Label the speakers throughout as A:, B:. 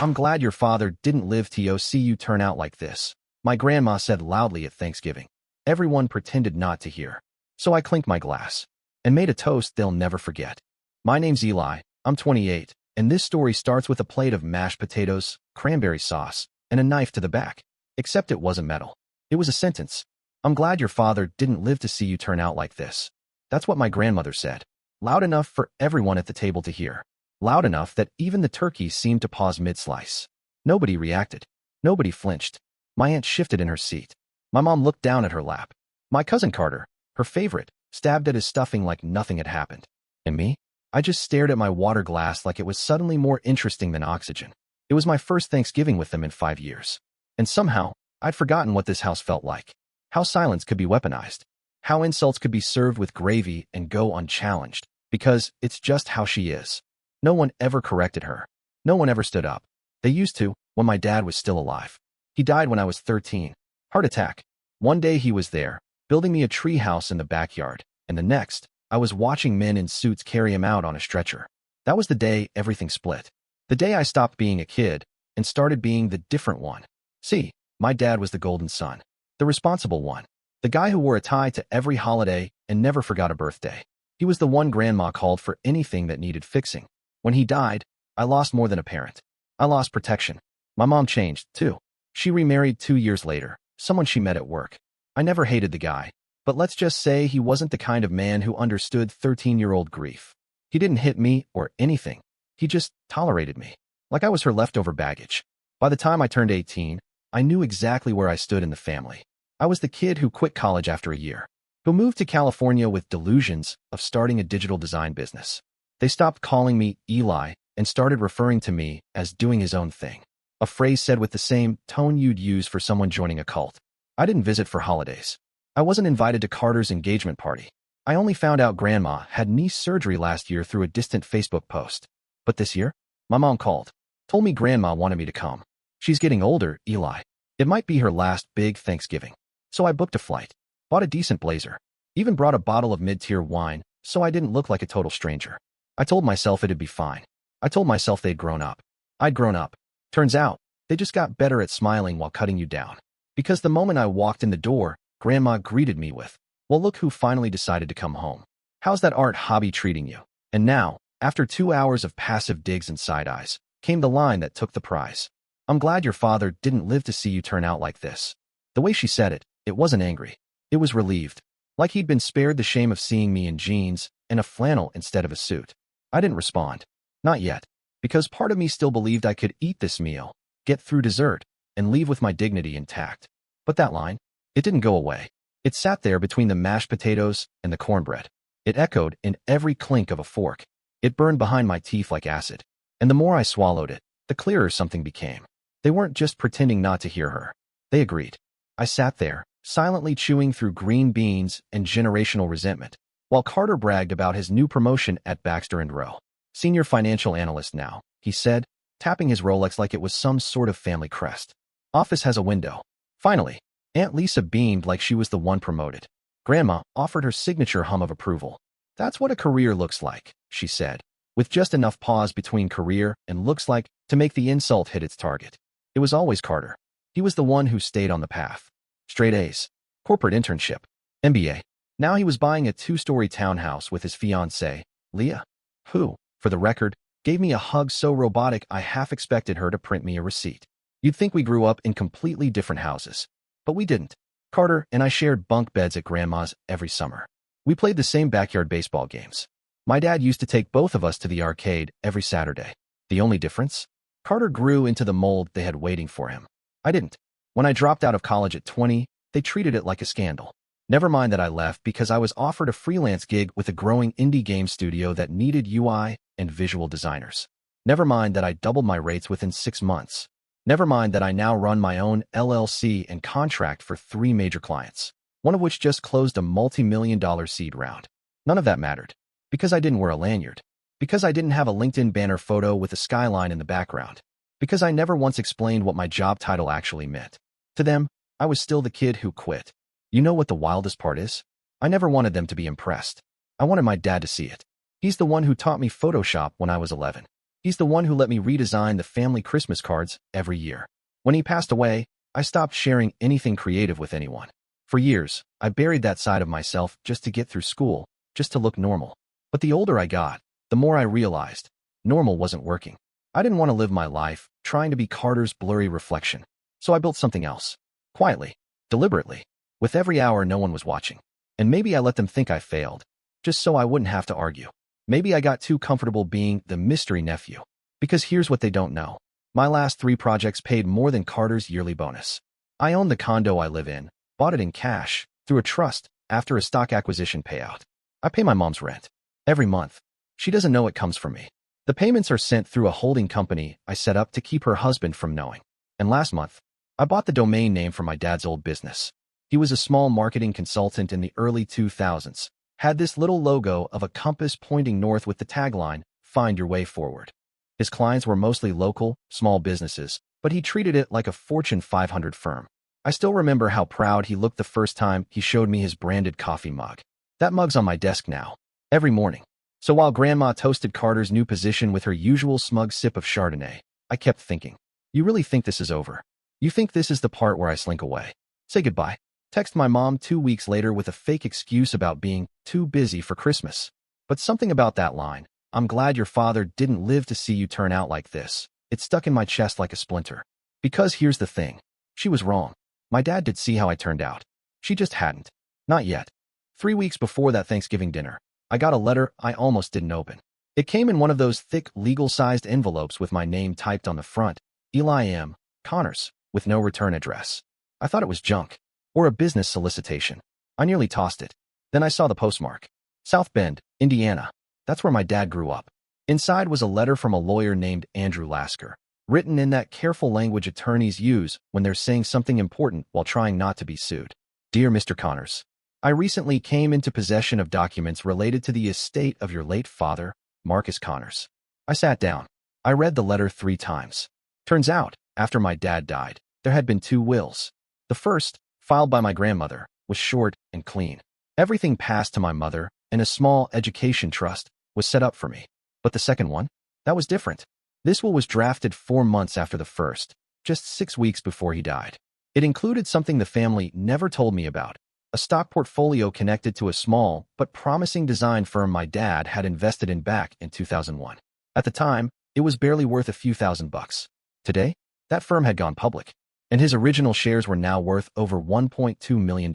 A: I'm glad your father didn't live to see you turn out like this, my grandma said loudly at Thanksgiving. Everyone pretended not to hear. So I clinked my glass and made a toast they'll never forget. My name's Eli, I'm 28, and this story starts with a plate of mashed potatoes, cranberry sauce, and a knife to the back. Except it wasn't metal. It was a sentence. I'm glad your father didn't live to see you turn out like this. That's what my grandmother said. Loud enough for everyone at the table to hear. Loud enough that even the turkey seemed to pause mid-slice. Nobody reacted. Nobody flinched. My aunt shifted in her seat. My mom looked down at her lap. My cousin Carter, her favorite, stabbed at his stuffing like nothing had happened. And me? I just stared at my water glass like it was suddenly more interesting than oxygen. It was my first Thanksgiving with them in 5 years. And somehow, I'd forgotten what this house felt like. How silence could be weaponized. How insults could be served with gravy and go unchallenged. Because it's just how she is. No one ever corrected her. No one ever stood up. They used to, when my dad was still alive. He died when I was 13. Heart attack. One day he was there, building me a tree house in the backyard, and the next, I was watching men in suits carry him out on a stretcher. That was the day everything split. The day I stopped being a kid and started being the different one. See, my dad was the golden son. The responsible one. The guy who wore a tie to every holiday and never forgot a birthday. He was the one grandma called for anything that needed fixing. When he died, I lost more than a parent. I lost protection. My mom changed, too. She remarried 2 years later, someone she met at work. I never hated the guy, but let's just say he wasn't the kind of man who understood 13-year-old grief. He didn't hit me or anything. He just tolerated me, like I was her leftover baggage. By the time I turned 18, I knew exactly where I stood in the family. I was the kid who quit college after a year, who moved to California with delusions of starting a digital design business. They stopped calling me Eli and started referring to me as doing his own thing, a phrase said with the same tone you'd use for someone joining a cult. I didn't visit for holidays. I wasn't invited to Carter's engagement party. I only found out Grandma had knee surgery last year through a distant Facebook post. But this year, my mom called, told me Grandma wanted me to come. She's getting older, Eli. It might be her last big Thanksgiving. So I booked a flight, bought a decent blazer, even brought a bottle of mid-tier wine so I didn't look like a total stranger. I told myself it'd be fine. I told myself they'd grown up. I'd grown up. Turns out, they just got better at smiling while cutting you down. Because the moment I walked in the door, Grandma greeted me with, well, look who finally decided to come home. How's that art hobby treating you? And now, after 2 hours of passive digs and side eyes, came the line that took the prize. I'm glad your father didn't live to see you turn out like this. The way she said it, it wasn't angry. It was relieved. Like he'd been spared the shame of seeing me in jeans and a flannel instead of a suit. I didn't respond. Not yet. Because part of me still believed I could eat this meal, get through dessert, and leave with my dignity intact. But that line, it didn't go away. It sat there between the mashed potatoes and the cornbread. It echoed in every clink of a fork. It burned behind my teeth like acid. And the more I swallowed it, the clearer something became. They weren't just pretending not to hear her. They agreed. I sat there, silently chewing through green beans and generational resentment, while Carter bragged about his new promotion at Baxter & Rowe. Senior financial analyst now, he said, tapping his Rolex like it was some sort of family crest. Office has a window. Finally, Aunt Lisa beamed like she was the one promoted. Grandma offered her signature hum of approval. That's what a career looks like, she said, with just enough pause between career and looks like to make the insult hit its target. It was always Carter. He was the one who stayed on the path. Straight A's, corporate internship, MBA. Now he was buying a 2-story townhouse with his fiancée, Leah, who, for the record, gave me a hug so robotic I half expected her to print me a receipt. You'd think we grew up in completely different houses. But we didn't. Carter and I shared bunk beds at Grandma's every summer. We played the same backyard baseball games. My dad used to take both of us to the arcade every Saturday. The only difference? Carter grew into the mold they had waiting for him. I didn't. When I dropped out of college at 20, they treated it like a scandal. Never mind that I left because I was offered a freelance gig with a growing indie game studio that needed UI and visual designers. Never mind that I doubled my rates within 6 months. Never mind that I now run my own LLC and contract for 3 major clients, one of which just closed a multi-million-dollar seed round. None of that mattered. Because I didn't wear a lanyard. Because I didn't have a LinkedIn banner photo with a skyline in the background. Because I never once explained what my job title actually meant. To them, I was still the kid who quit. You know what the wildest part is? I never wanted them to be impressed. I wanted my dad to see it. He's the one who taught me Photoshop when I was 11. He's the one who let me redesign the family Christmas cards every year. When he passed away, I stopped sharing anything creative with anyone. For years, I buried that side of myself just to get through school, just to look normal. But the older I got, the more I realized normal wasn't working. I didn't want to live my life trying to be Carter's blurry reflection. So I built something else. Quietly, deliberately, with every hour no one was watching. And maybe I let them think I failed, just so I wouldn't have to argue. Maybe I got too comfortable being the mystery nephew. Because here's what they don't know. My last 3 projects paid more than Carter's yearly bonus. I own the condo I live in, bought it in cash, through a trust, after a stock acquisition payout. I pay my mom's rent every month. She doesn't know it comes from me. The payments are sent through a holding company I set up to keep her husband from knowing. And last month, I bought the domain name for my dad's old business. He was a small marketing consultant in the early 2000s, had this little logo of a compass pointing north with the tagline, "Find your way forward." His clients were mostly local, small businesses, but he treated it like a Fortune 500 firm. I still remember how proud he looked the first time he showed me his branded coffee mug. That mug's on my desk now, every morning. So while Grandma toasted Carter's new position with her usual smug sip of Chardonnay, I kept thinking, you really think this is over? You think this is the part where I slink away? Say goodbye. Text my mom 2 weeks later with a fake excuse about being too busy for Christmas. But something about that line, "I'm glad your father didn't live to see you turn out like this," it stuck in my chest like a splinter. Because here's the thing. She was wrong. My dad did see how I turned out. She just hadn't. Not yet. 3 weeks before that Thanksgiving dinner, I got a letter I almost didn't open. It came in one of those thick, legal-sized envelopes with my name typed on the front, Eli M. Connors, with no return address. I thought it was junk, or a business solicitation. I nearly tossed it. Then I saw the postmark. South Bend, Indiana. That's where my dad grew up. Inside was a letter from a lawyer named Andrew Lasker, written in that careful language attorneys use when they're saying something important while trying not to be sued. Dear Mr. Connors, I recently came into possession of documents related to the estate of your late father, Marcus Connors. I sat down. I read the letter 3 times. Turns out, after my dad died, there had been 2 wills. The first, filed by my grandmother, was short and clean. Everything passed to my mother, and a small education trust was set up for me. But the second one? That was different. This will was drafted 4 months after the first, just 6 weeks before he died. It included something the family never told me about, a stock portfolio connected to a small but promising design firm my dad had invested in back in 2001. At the time, it was barely worth a few $1,000s. Today, that firm had gone public, and his original shares were now worth over $1.2 million.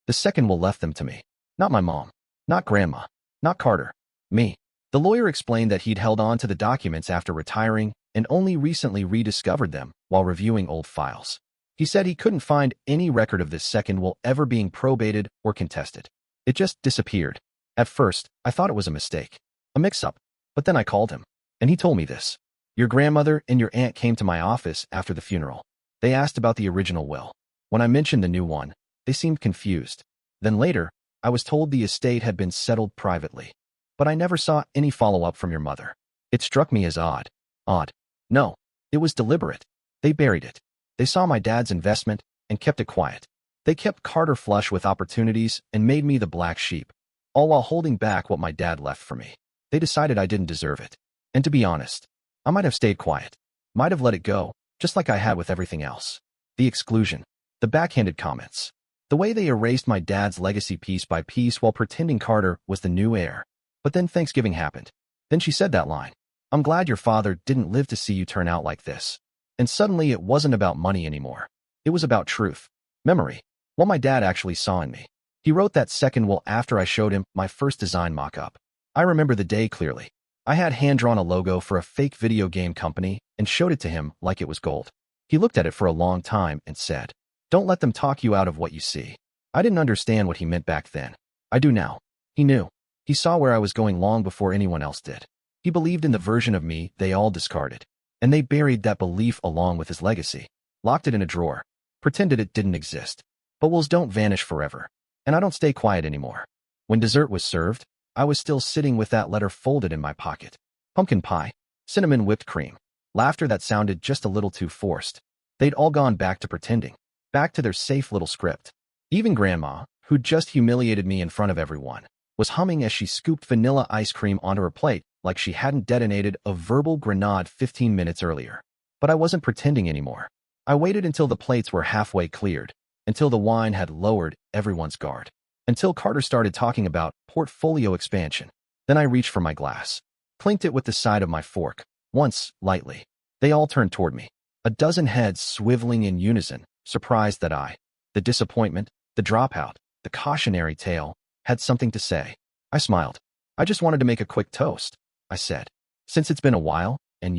A: The second will left them to me. Not my mom, not grandma, not Carter, me. The lawyer explained that he'd held on to the documents after retiring and only recently rediscovered them while reviewing old files. He said he couldn't find any record of this second will ever being probated or contested. It just disappeared. At first, I thought it was a mistake, a mix-up, but then I called him, and he told me this. Your grandmother and your aunt came to my office after the funeral. They asked about the original will. When I mentioned the new one, they seemed confused. Then later, I was told the estate had been settled privately. But I never saw any follow-up from your mother. It struck me as odd. Odd. No, it was deliberate. They buried it. They saw my dad's investment and kept it quiet. They kept Carter flush with opportunities and made me the black sheep, all while holding back what my dad left for me. They decided I didn't deserve it. And to be honest, I might have stayed quiet. Might have let it go, just like I had with everything else. The exclusion. The backhanded comments. The way they erased my dad's legacy piece by piece while pretending Carter was the new heir. But then Thanksgiving happened. Then she said that line. I'm glad your father didn't live to see you turn out like this. And suddenly it wasn't about money anymore. It was about truth. Memory. What my dad actually saw in me. He wrote that second will after I showed him my first design mock-up. I remember the day clearly. I had hand-drawn a logo for a fake video game company and showed it to him like it was gold. He looked at it for a long time and said, "Don't let them talk you out of what you see." I didn't understand what he meant back then. I do now. He knew. He saw where I was going long before anyone else did. He believed in the version of me they all discarded. And they buried that belief along with his legacy. Locked it in a drawer. Pretended it didn't exist. But wills don't vanish forever. And I don't stay quiet anymore. When dessert was served, I was still sitting with that letter folded in my pocket. Pumpkin pie. Cinnamon whipped cream. Laughter that sounded just a little too forced. They'd all gone back to pretending. Back to their safe little script. Even Grandma, who'd just humiliated me in front of everyone, was humming as she scooped vanilla ice cream onto her plate like she hadn't detonated a verbal grenade 15 minutes earlier. But I wasn't pretending anymore. I waited until the plates were halfway cleared, until the wine had lowered everyone's guard, until Carter started talking about portfolio expansion. Then I reached for my glass, clinked it with the side of my fork, once, lightly. They all turned toward me, a dozen heads swiveling in unison, surprised that the disappointment, the dropout, the cautionary tale, had something to say. I smiled. I just wanted to make a quick toast, I said. Since it's been a while, and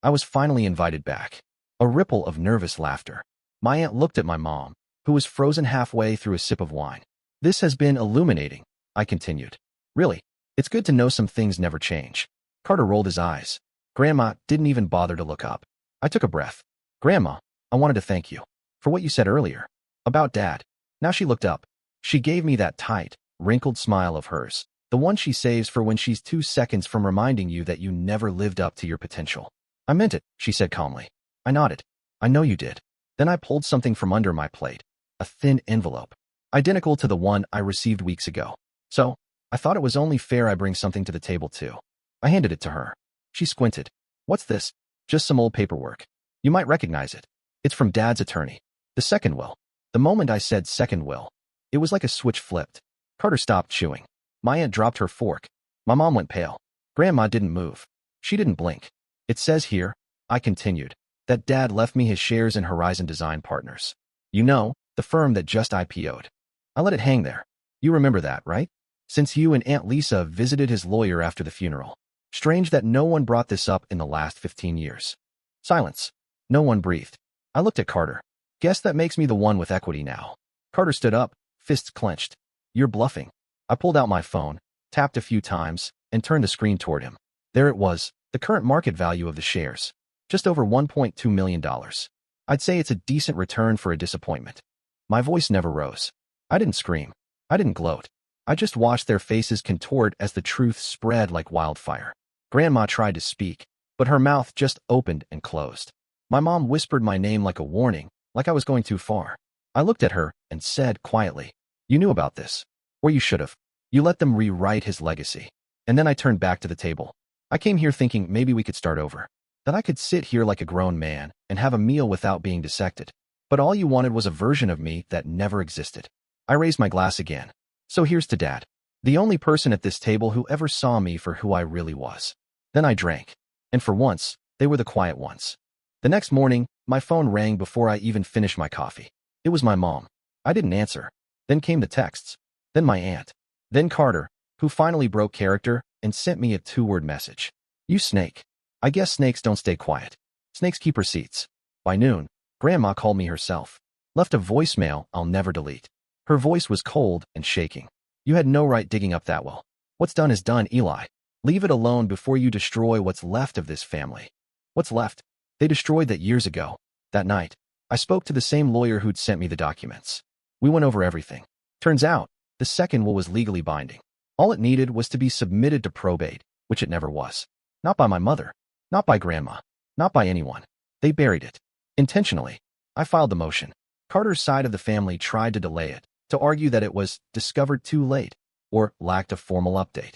A: I was finally invited back. A ripple of nervous laughter. My aunt looked at my mom, who was frozen halfway through a sip of wine. This has been illuminating, I continued. Really, it's good to know some things never change. Carter rolled his eyes. Grandma didn't even bother to look up. I took a breath. Grandma, I wanted to thank you for what you said earlier about Dad. Now she looked up. She gave me that tight, wrinkled smile of hers, the one she saves for when she's 2 seconds from reminding you that you never lived up to your potential. I meant it, she said calmly. I nodded. I know you did. Then I pulled something from under my plate, a thin envelope, identical to the one I received weeks ago. So, I thought it was only fair I bring something to the table too. I handed it to her. She squinted. What's this? Just some old paperwork. You might recognize it. It's from Dad's attorney. The second will. The moment I said second will, it was like a switch flipped. Carter stopped chewing. My aunt dropped her fork. My mom went pale. Grandma didn't move. She didn't blink. It says here, I continued, that Dad left me his shares in Horizon Design Partners. The firm that just IPO'd. I let it hang there. You remember that, right? Since you and Aunt Lisa visited his lawyer after the funeral. Strange that no one brought this up in the last 15 years. Silence. No one breathed. I looked at Carter. Guess that makes me the one with equity now. Carter stood up, fists clenched. You're bluffing. I pulled out my phone, tapped a few times, and turned the screen toward him. There it was, the current market value of the shares. Just over $1.2 million. I'd say it's a decent return for a disappointment. My voice never rose. I didn't scream. I didn't gloat. I just watched their faces contort as the truth spread like wildfire. Grandma tried to speak, but her mouth just opened and closed. My mom whispered my name like a warning, like I was going too far. I looked at her and said quietly, you knew about this. Or you should have. You let them rewrite his legacy. And then I turned back to the table. I came here thinking maybe we could start over. That I could sit here like a grown man and have a meal without being dissected. But all you wanted was a version of me that never existed. I raised my glass again. So here's to Dad, the only person at this table who ever saw me for who I really was. Then I drank. And for once, they were the quiet ones. The next morning, my phone rang before I even finished my coffee. It was my mom. I didn't answer. Then came the texts. Then my aunt. Then Carter, who finally broke character and sent me a 2-word message. You snake. I guess snakes don't stay quiet. Snakes keep receipts. By noon, Grandma called me herself. Left a voicemail I'll never delete. Her voice was cold and shaking. You had no right digging up that well. What's done is done, Eli. Leave it alone before you destroy what's left of this family. What's left? They destroyed that years ago. That night, I spoke to the same lawyer who'd sent me the documents. We went over everything. Turns out, the second will was legally binding. All it needed was to be submitted to probate, which it never was. Not by my mother. Not by Grandma. Not by anyone. They buried it. Intentionally. I filed the motion. Carter's side of the family tried to delay it, to argue that it was discovered too late, or lacked a formal update.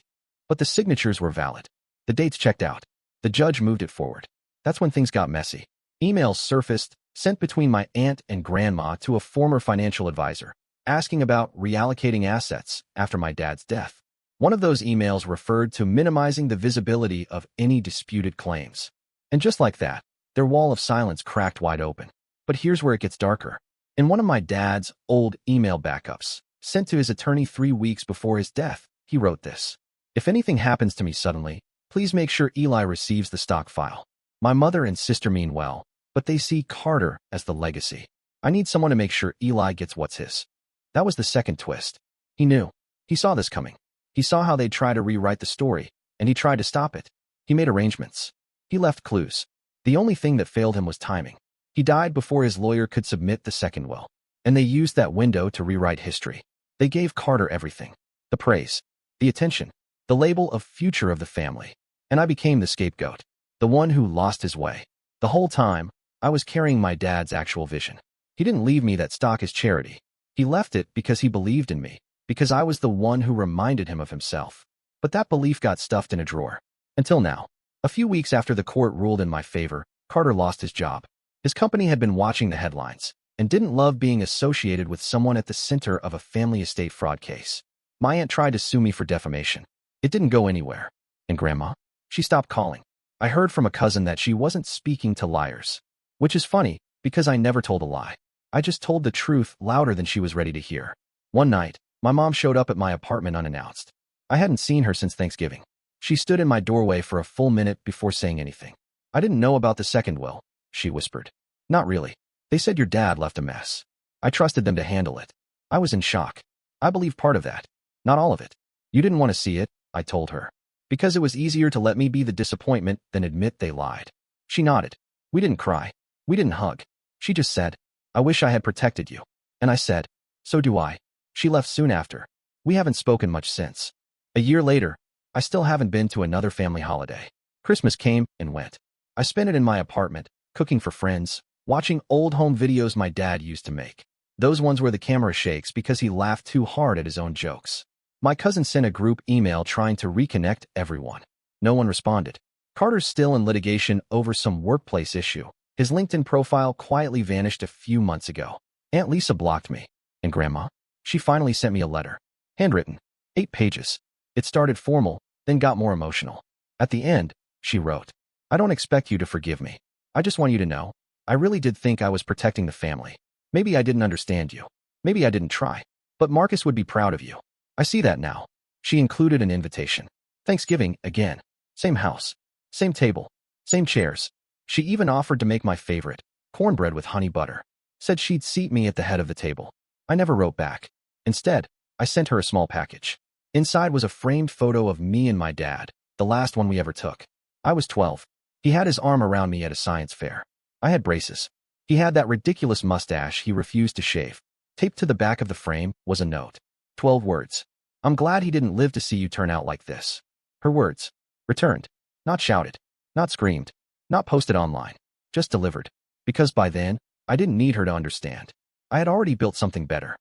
A: But the signatures were valid. The dates checked out. The judge moved it forward. That's when things got messy. Emails surfaced, sent between my aunt and Grandma to a former financial advisor, asking about reallocating assets after my dad's death. One of those emails referred to minimizing the visibility of any disputed claims. And just like that, their wall of silence cracked wide open. But here's where it gets darker. In one of my dad's old email backups, sent to his attorney 3 weeks before his death, he wrote this. If anything happens to me suddenly, please make sure Eli receives the stock file. My mother and sister mean well, but they see Carter as the legacy. I need someone to make sure Eli gets what's his. That was the second twist. He knew. He saw this coming. He saw how they'd try to rewrite the story, and he tried to stop it. He made arrangements. He left clues. The only thing that failed him was timing. He died before his lawyer could submit the second will, and they used that window to rewrite history. They gave Carter everything. The praise, the attention, the label of future of the family. And I became the scapegoat, the one who lost his way. The whole time, I was carrying my dad's actual vision. He didn't leave me that stock as charity. He left it because he believed in me, because I was the one who reminded him of himself. But that belief got stuffed in a drawer. Until now. A few weeks after the court ruled in my favor, Carter lost his job. His company had been watching the headlines and didn't love being associated with someone at the center of a family estate fraud case. My aunt tried to sue me for defamation. It didn't go anywhere. And Grandma? She stopped calling. I heard from a cousin that she wasn't speaking to liars. Which is funny, because I never told a lie. I just told the truth louder than she was ready to hear. One night, my mom showed up at my apartment unannounced. I hadn't seen her since Thanksgiving. She stood in my doorway for a full minute before saying anything. I didn't know about the second will, she whispered. Not really. They said your dad left a mess. I trusted them to handle it. I was in shock. I believe part of that. Not all of it. You didn't want to see it, I told her. Because it was easier to let me be the disappointment than admit they lied. She nodded. We didn't cry. We didn't hug. She just said, I wish I had protected you. And I said, so do I. She left soon after. We haven't spoken much since. A year later, I still haven't been to another family holiday. Christmas came and went. I spent it in my apartment, cooking for friends, watching old home videos my dad used to make. Those ones where the camera shakes because he laughed too hard at his own jokes. My cousin sent a group email trying to reconnect everyone. No one responded. Carter's still in litigation over some workplace issue. His LinkedIn profile quietly vanished a few months ago. Aunt Lisa blocked me. And Grandma? She finally sent me a letter. Handwritten. 8 pages. It started formal, then got more emotional. At the end, she wrote, I don't expect you to forgive me. I just want you to know, I really did think I was protecting the family. Maybe I didn't understand you. Maybe I didn't try. But Marcus would be proud of you. I see that now. She included an invitation. Thanksgiving, again. Same house. Same table. Same chairs. She even offered to make my favorite, cornbread with honey butter. Said she'd seat me at the head of the table. I never wrote back. Instead, I sent her a small package. Inside was a framed photo of me and my dad, the last one we ever took. I was 12. He had his arm around me at a science fair. I had braces. He had that ridiculous mustache he refused to shave. Taped to the back of the frame was a note. 12 words. I'm glad he didn't live to see you turn out like this. Her words. Returned. Not shouted. Not screamed. Not posted online. Just delivered. Because by then, I didn't need her to understand. I had already built something better.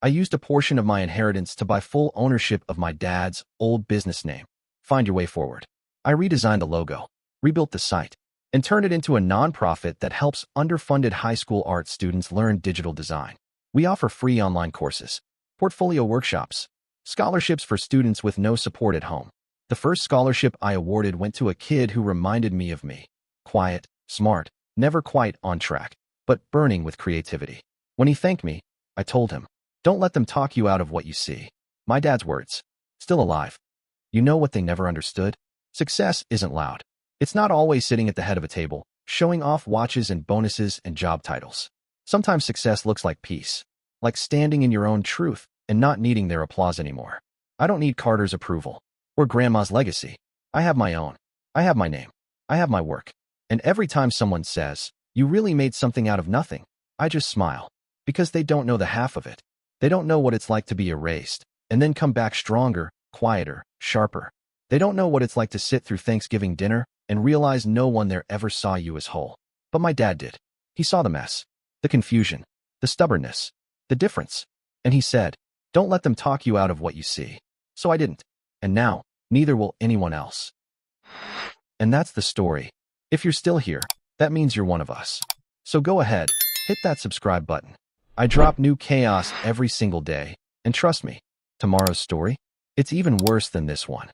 A: I used a portion of my inheritance to buy full ownership of my dad's old business name. Find Your Way Forward. I redesigned the logo, rebuilt the site, and turned it into a nonprofit that helps underfunded high school art students learn digital design. We offer free online courses, portfolio workshops, scholarships for students with no support at home. The first scholarship I awarded went to a kid who reminded me of me. Quiet, smart, never quite on track, but burning with creativity. When he thanked me, I told him, don't let them talk you out of what you see. My dad's words. Still alive. You know what they never understood? Success isn't loud. It's not always sitting at the head of a table, showing off watches and bonuses and job titles. Sometimes success looks like peace, like standing in your own truth and not needing their applause anymore. I don't need Carter's approval or Grandma's legacy. I have my own. I have my name. I have my work. And every time someone says, you really made something out of nothing, I just smile, because they don't know the half of it. They don't know what it's like to be erased and then come back stronger, quieter, sharper. They don't know what it's like to sit through Thanksgiving dinner and realize no one there ever saw you as whole. But my dad did. He saw the mess, the confusion, the stubbornness, the difference. And he said, don't let them talk you out of what you see. So I didn't. And now, neither will anyone else. And that's the story. If you're still here, that means you're one of us. So go ahead, hit that subscribe button. I drop new chaos every single day. And trust me, tomorrow's story, it's even worse than this one.